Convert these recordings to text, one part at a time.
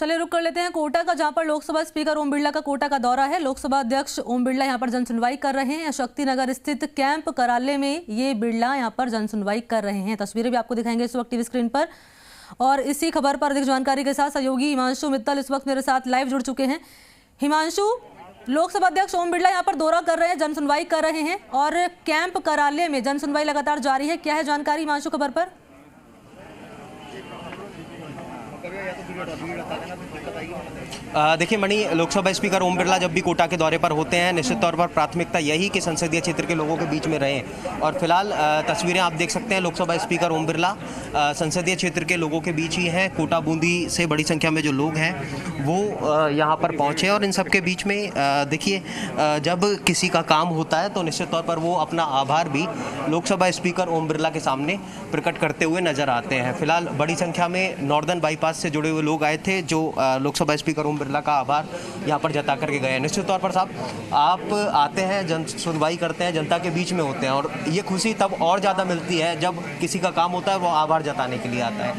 चलिए रुक कर लेते हैं कोटा का, जहां पर लोकसभा स्पीकर ओम बिरला का कोटा का दौरा है। लोकसभा अध्यक्ष ओम बिरला यहां पर जनसुनवाई कर रहे हैं। शक्तिनगर स्थित कैंप कार्यालय में ये बिरला यहां पर जनसुनवाई कर रहे हैं। तस्वीरें भी आपको दिखाएंगे इस वक्त टीवी स्क्रीन पर। और इसी खबर पर अधिक जानकारी के साथ सहयोगी हिमांशु मित्तल इस वक्त मेरे साथ लाइव जुड़ चुके हैं। हिमांशु, लोकसभा अध्यक्ष ओम बिरला यहाँ पर दौरा कर रहे हैं, जनसुनवाई कर रहे हैं और कैंप कार्यालय में जनसुनवाई लगातार जारी है। क्या है जानकारी हिमांशु खबर पर? देखिए मणि, लोकसभा स्पीकर ओम बिरला जब भी कोटा के दौरे पर होते हैं निश्चित तौर पर प्राथमिकता यही कि संसदीय क्षेत्र के लोगों के बीच में रहें। और फिलहाल तस्वीरें आप देख सकते हैं, लोकसभा स्पीकर ओम बिरला संसदीय क्षेत्र के लोगों के बीच ही हैं। कोटा बूंदी से बड़ी संख्या में जो लोग हैं वो यहाँ पर पहुँचे और इन सब के बीच में देखिए जब किसी का काम होता है तो निश्चित तौर पर वो अपना आभार भी लोकसभा स्पीकर ओम बिरला के सामने प्रकट करते हुए नजर आते हैं। फिलहाल बड़ी संख्या में नॉर्दर्न बाईपास से जुड़े हुए लोग आए थे जो लोकसभा स्पीकर ओम बिरला का आभार यहाँ पर जता करके गए। निश्चित तौर पर साहब, आप आते हैं, जन सुनवाई करते हैं, जनता के बीच में होते हैं और ये खुशी तब और ज़्यादा मिलती है जब किसी का काम होता है वो आभार जताने के लिए आता है।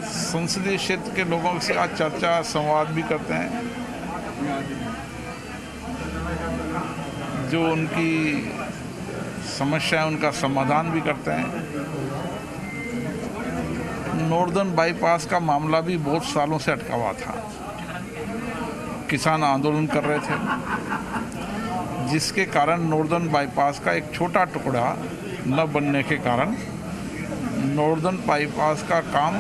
संसदीय क्षेत्र के लोगों के साथ चर्चा संवाद भी करते हैं, जो उनकी समस्या है उनका समाधान भी करते हैं। नॉर्दर्न बाईपास का मामला भी बहुत सालों से अटका हुआ था। किसान आंदोलन कर रहे थे जिसके कारण नॉर्दर्न बाईपास का एक छोटा टुकड़ा न बनने के कारण नॉर्दर्न बाईपास का काम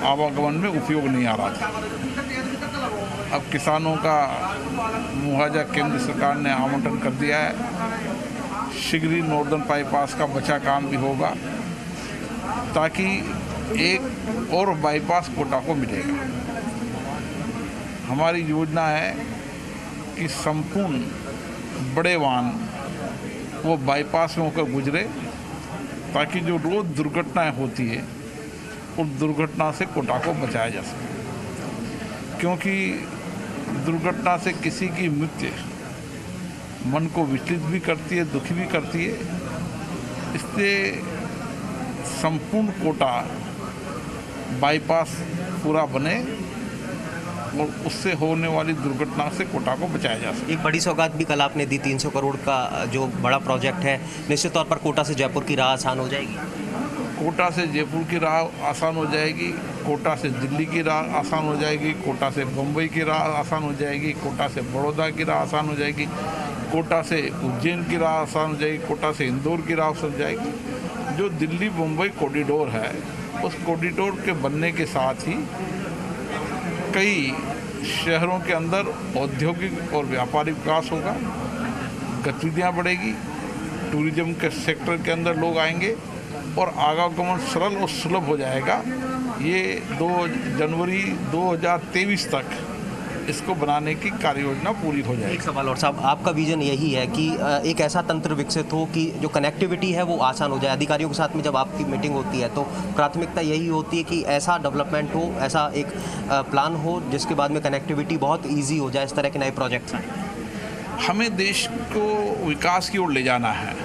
आवागमन में उपयोग नहीं आ रहा था। अब किसानों का मुआवजा केंद्र सरकार ने आवंटन कर दिया है। शीघ्र ही नॉर्दर्न बाईपास का बचा काम भी होगा ताकि एक और बाईपास कोटा को मिलेगा। हमारी योजना है कि संपूर्ण बड़े वाहन वो बाईपास में होकर गुजरे ताकि जो रोज दुर्घटनाएं होती है उस दुर्घटना से कोटा को बचाया जा सके, क्योंकि दुर्घटना से किसी की मृत्यु मन को विचलित भी करती है, दुखी भी करती है। इसलिए संपूर्ण कोटा बाईपास पूरा बने और उससे होने वाली दुर्घटना से कोटा को बचाया जा सके। एक बड़ी सौगात भी कल आपने दी, 300 करोड़ का जो बड़ा प्रोजेक्ट है। निश्चित तौर पर कोटा से जयपुर की राह आसान हो जाएगी। कोटा से जयपुर की राह आसान हो जाएगी, कोटा से दिल्ली की राह आसान हो जाएगी, कोटा से बम्बई की राह आसान हो जाएगी, कोटा से बड़ौदा की राह आसान हो जाएगी, कोटा से उज्जैन की राह आसान हो जाएगी, कोटा से इंदौर की राह आसान हो जाएगी। जो दिल्ली मुंबई कॉरिडोर है उस कॉरिडोर के बनने के साथ ही कई शहरों के अंदर औद्योगिक और व्यापारिक विकास होगा, गतिविधियाँ बढ़ेगी, टूरिज्म के सेक्टर के अंदर लोग आएंगे और आवागमन सरल और सुलभ हो जाएगा। ये 2 जनवरी 2023 तक इसको बनाने की कार्य योजना पूरी हो जाएगी। एक सवाल और साहब, आपका विजन यही है कि एक ऐसा तंत्र विकसित हो कि जो कनेक्टिविटी है वो आसान हो जाए। अधिकारियों के साथ में जब आपकी मीटिंग होती है तो प्राथमिकता यही होती है कि ऐसा डेवलपमेंट हो, ऐसा एक प्लान हो जिसके बाद में कनेक्टिविटी बहुत ईजी हो जाए। इस तरह के नए प्रोजेक्ट्स हमें देश को विकास की ओर ले जाना है।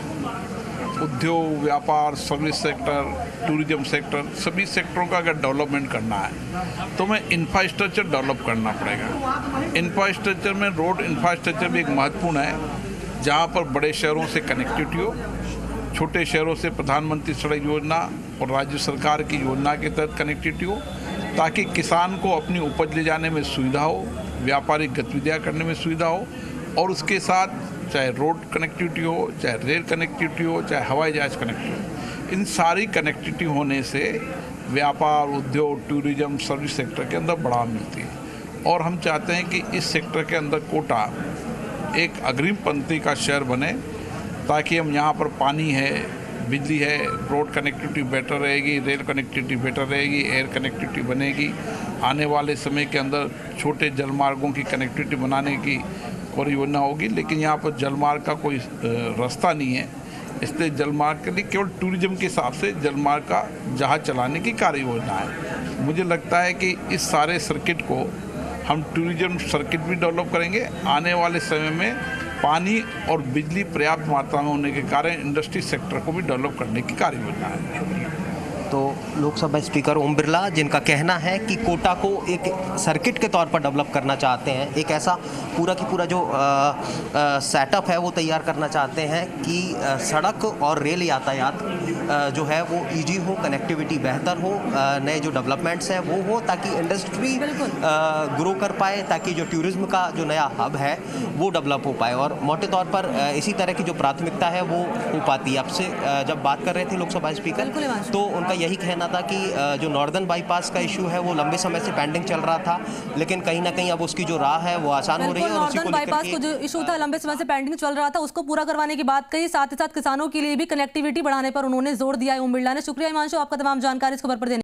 उद्योग, व्यापार, सर्विस सेक्टर, टूरिज्म सेक्टर, सभी सेक्टरों का अगर डेवलपमेंट करना है तो हमें इंफ्रास्ट्रक्चर डेवलप करना पड़ेगा। इंफ्रास्ट्रक्चर में रोड इंफ्रास्ट्रक्चर भी एक महत्वपूर्ण है, जहां पर बड़े शहरों से कनेक्टिविटी हो, छोटे शहरों से प्रधानमंत्री सड़क योजना और राज्य सरकार की योजना के तहत कनेक्टिविटी हो, ताकि किसान को अपनी उपज ले जाने में सुविधा हो, व्यापारिक गतिविधियाँ करने में सुविधा हो और उसके साथ चाहे रोड कनेक्टिविटी हो, चाहे रेल कनेक्टिविटी हो, चाहे हवाई जहाज कनेक्टिविटी हो। इन सारी कनेक्टिविटी होने से व्यापार, उद्योग, टूरिज्म, सर्विस सेक्टर के अंदर बढ़ावा मिलती है और हम चाहते हैं कि इस सेक्टर के अंदर कोटा एक अग्रिम पंक्ति का शहर बने, ताकि हम यहाँ पर पानी है, बिजली है, रोड कनेक्टिविटी बेटर रहेगी, रेल कनेक्टिविटी बेटर रहेगी, एयर कनेक्टिविटी बनेगी। आने वाले समय के अंदर छोटे जलमार्गों की कनेक्टिविटी बनाने की परियोजना होगी, लेकिन यहाँ पर जलमार्ग का कोई रास्ता नहीं है, इसलिए जलमार्ग के लिए केवल टूरिज्म के हिसाब से जलमार्ग का जहाज चलाने की कार्य योजना है। मुझे लगता है कि इस सारे सर्किट को हम टूरिज्म सर्किट भी डेवलप करेंगे। आने वाले समय में पानी और बिजली पर्याप्त मात्रा में होने के कारण इंडस्ट्री सेक्टर को भी डेवलप करने की कार्य योजना है। तो लोकसभा स्पीकर ओम बिरला, जिनका कहना है कि कोटा को एक सर्किट के तौर पर डेवलप करना चाहते हैं, एक ऐसा पूरा की पूरा जो सेटअप है वो तैयार करना चाहते हैं कि सड़क और रेल यातायात जो है वो ईजी हो, कनेक्टिविटी बेहतर हो, नए जो डेवलपमेंट्स हैं वो हो, ताकि इंडस्ट्री ग्रो कर पाए, ताकि जो टूरिज्म का जो नया हब है वो डेवलप हो पाए। और मोटे तौर पर इसी तरह की जो प्राथमिकता है वो हो पाती है। आपसे जब बात कर रहे थे लोकसभा स्पीकर, तो उनका यही कहना था कि जो नॉर्दर्न बाईपास का इशू है वो लंबे समय से पेंडिंग चल रहा था, लेकिन कहीं ना कहीं अब उसकी जो राह है वो आसान हो रही है। और उसी को बाईपास को जो इशू था लंबे समय से पेंडिंग चल रहा था उसको पूरा करवाने की बात कही, साथ ही साथ किसानों के लिए भी कनेक्टिविटी बढ़ाने पर उन्होंने जोर दिया है ओम बिरला ने। शुक्रिया हिमांशु, आपका तमाम जानकारी इस खबर पर देने